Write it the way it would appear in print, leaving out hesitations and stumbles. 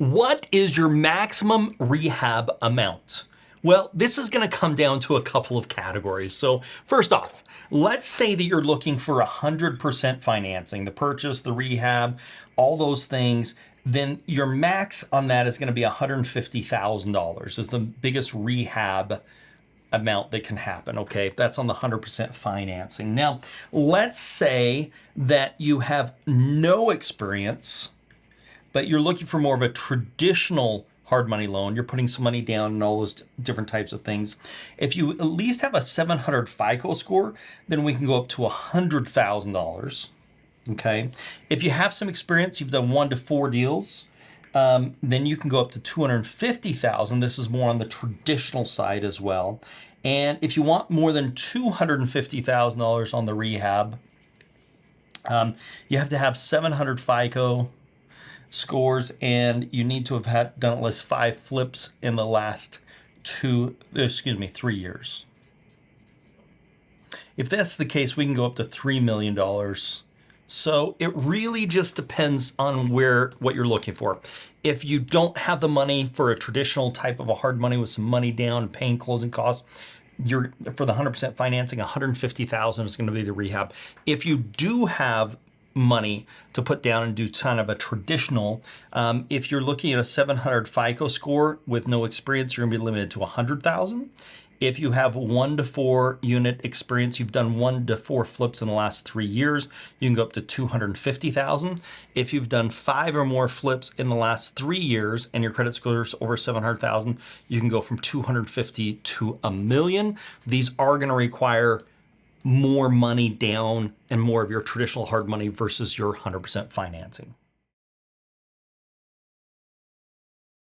What is your maximum rehab amount? Well, this is going to come down to a couple of categories. So first off, let's say that you're looking for 100% financing, the purchase, the rehab, all those things. Then your max on that is going to be $150,000 is the biggest rehab amount that can happen. Okay, that's on the 100% financing. Now, let's say that you have no experience, but you're looking for more of a traditional hard money loan. You're putting some money down and all those different types of things. If you at least have a 700 FICO score, then we can go up to $100,000. Okay. If you have some experience, you've done 1 to 4 deals, then you can go up to $250,000. This is more on the traditional side as well. And if you want more than $250,000 on the rehab, you have to have 700 FICO scores, and you need to have done at least 5 flips in the last 3 years. If that's the case, we can go up to $3 million. So it really just depends on what you're looking for. If you don't have the money for a traditional type of a hard money with some money down and paying closing costs, for the 100% financing, $150,000 is going to be the rehab. If you do have money to put down and do kind of a traditional, if you're looking at a 700 FICO score with no experience, you're gonna be limited to 100,000. If you have 1 to 4 unit experience, you've done 1 to 4 flips in the last 3 years, you can go up to 250,000. If you've done 5 or more flips in the last 3 years and your credit score is over 700,000, you can go from 250 to $1 million. These are going to require more money down and more of your traditional hard money versus your 100% financing.